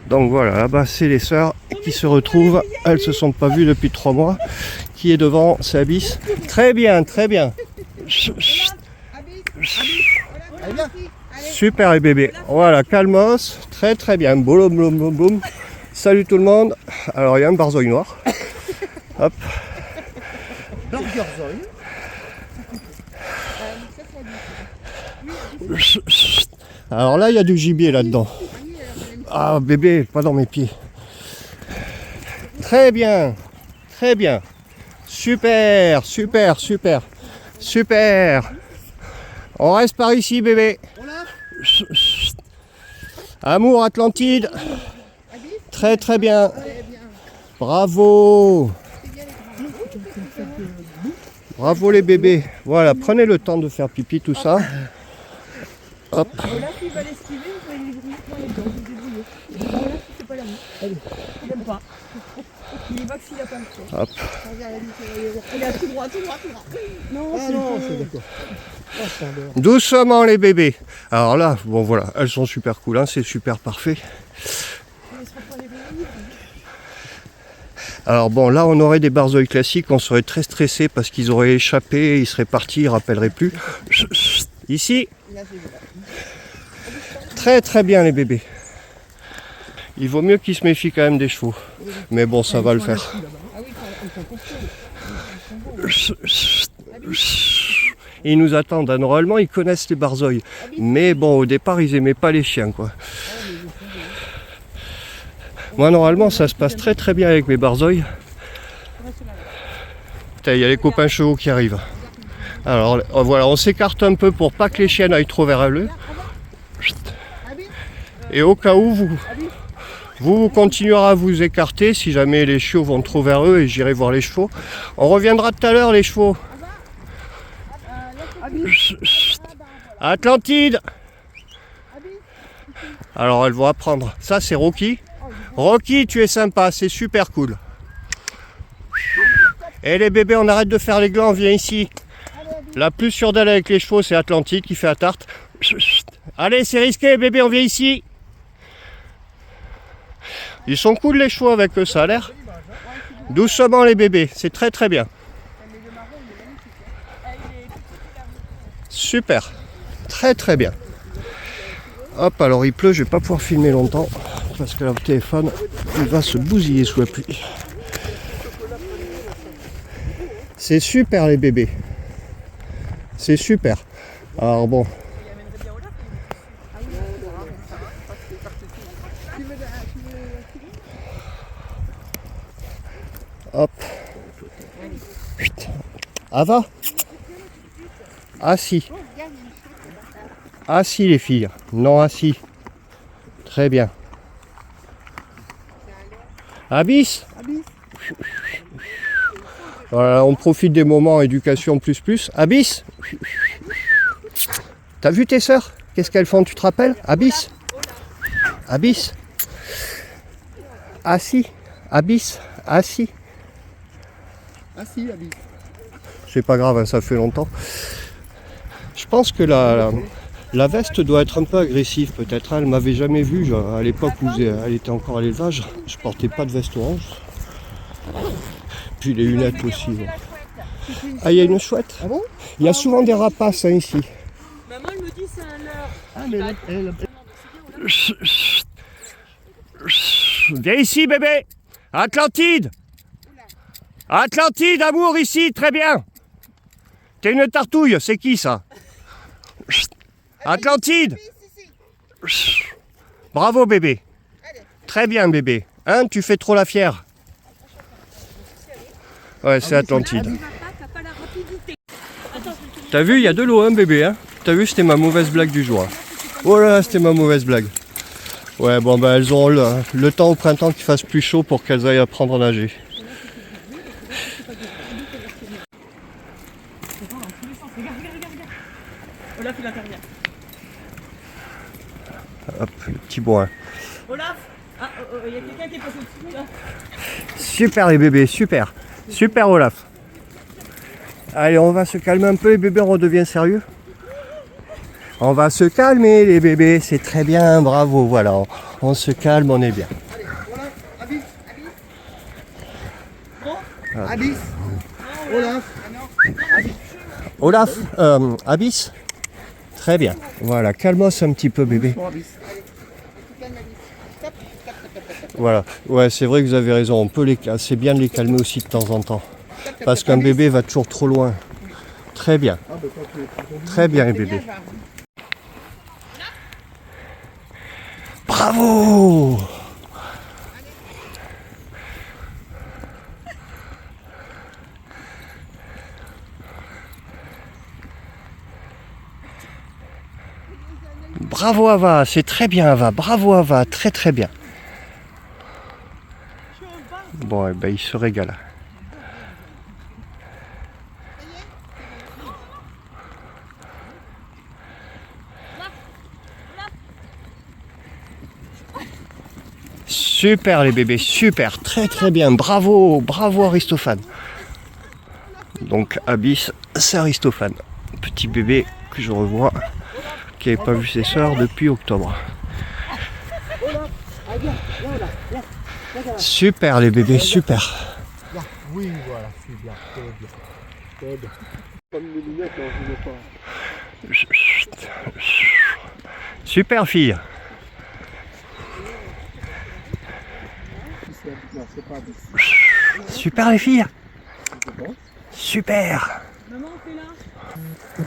Donc voilà, là-bas c'est les sœurs qui se retrouvent. Elles se sont pas vues depuis 3 mois. Qui est devant? C'est Abyss. Très bien, très bien. Super les bébés. Voilà, calmos. Très très bien. Boum, boum, boum, boum. Salut tout le monde. Alors il y a un barzeuil noir. Hop. Alors là il y a du gibier là-dedans. Ah bébé, pas dans mes pieds. Très bien. Très bien. Super, super, super. Super. On reste par ici bébé. Amour Atlantide. Très très bien. Bravo. Bravo les bébés. Voilà, prenez le temps de faire pipi, tout ça. Hop. Olaf, il va l'esquiver, vous pouvez lui débrouiller dedans, vous débrouillez. Olaf, c'est pas la main. Allez, il aime pas. Il y va que s'il a pas le choix. Hop. Il a tout droit, tout droit, tout droit. Non, c'est d'accord. Doucement les bébés. Alors là, bon voilà, elles sont super cool, hein, c'est super parfait. Alors bon, là on aurait des barzeuils classiques, on serait très stressé parce qu'ils auraient échappé, ils seraient partis, ils ne rappelleraient plus. Ici. Très très bien les bébés. Il vaut mieux qu'ils se méfient quand même des chevaux. Mais bon, ça va le faire. Ils nous attendent. Normalement, ils connaissent les barzeuils. Mais bon, au départ, ils aimaient pas les chiens, quoi. Moi, normalement, ça se passe très très bien avec mes barzeuils. Il y a les copains chevaux qui arrivent. Alors voilà, on s'écarte un peu pour pas que les chiens aillent trop vers eux. Et au cas où vous continuerez à vous écarter si jamais les chiots vont trop vers eux et j'irai voir les chevaux. On reviendra tout à l'heure les chevaux. Atlantide. Alors elles vont apprendre. Ça c'est Rocky. Rocky, tu es sympa, c'est super cool. Et les bébés, on arrête de faire les glands, viens ici. La plus sûre d'aller avec les chevaux, c'est Atlantide qui fait la tarte. Allez, c'est risqué, bébé, on vient ici. Ils sont cool les chevaux avec eux, ça a l'air. Doucement les bébés, c'est très très bien. Super, très très bien. Hop, alors il pleut, je vais pas pouvoir filmer longtemps parce que le téléphone il va se bousiller sous la pluie. C'est super les bébés. C'est super. Alors bon. Hop. Ava. Assis. Assis les filles. Non assis. Très bien. Abyss. Voilà, on profite des moments éducation plus. Abyss. T'as vu tes sœurs? Qu'est-ce qu'elles font, tu te rappelles? Abyss. Abyss. Assis. Abyss. Assis. Assis, Abyss. C'est pas grave, hein, ça fait longtemps. Je pense que la veste doit être un peu agressive peut-être. Elle m'avait jamais vu à l'époque où elle était encore à l'élevage. Je portais pas de veste orange. Puis les lunettes aussi. Ouais. Ah, il y a une chouette. Ah bon? Il y a souvent des rapaces hein, ici. Maman, elle me dit c'est un leurre. Ah, mais elle... Viens ici bébé. Atlantide. Atlantide, amour, ici, très bien. T'es une tartouille, c'est qui ça? Atlantide. Bravo bébé. Très bien bébé. Hein, tu fais trop la fière. Ouais, c'est Atlantide. T'as vu, il y a de l'eau, hein bébé, hein? T'as vu, c'était ma mauvaise blague du jour. Oh là là, c'était ma mauvaise blague. Ouais, bon ben elles ont le temps au printemps qu'il fasse plus chaud pour qu'elles aillent apprendre à nager. Olaf, il intervient. Hop, le petit bois. Olaf, il y a quelqu'un qui est passé au-dessus là. Super les bébés, super. Super Olaf. Allez, on va se calmer un peu les bébés, on redevient sérieux. On va se calmer les bébés, c'est très bien, bravo, voilà. On se calme, on est bien. Allez, Olaf, Abyss. Bon, Olaf. Olaf, Abyss. Très bien. Voilà, calmos un petit peu bébé. Bon, Abyss. Voilà, ouais, c'est vrai que vous avez raison, c'est bien de les calmer aussi de temps en temps. Parce qu'un bébé va toujours trop loin. Très bien. Très bien les bébés. Bravo! Bravo Ava, c'est très bien Ava, bravo Ava, très très bien. Bon, eh ben, il se régale. Super les bébés, super, très très bien, bravo, bravo Aristophane. Donc Abyss, c'est Aristophane, petit bébé que je revois, qui n'avait pas vu ses sœurs depuis octobre. Super les bébés, super. Oui, voilà, c'est bien. Très bien. Comme les lunettes, là, je ne vois pas. Super fille. Non, c'est pas Abyss. Super les filles. Super. Maman, on fait là.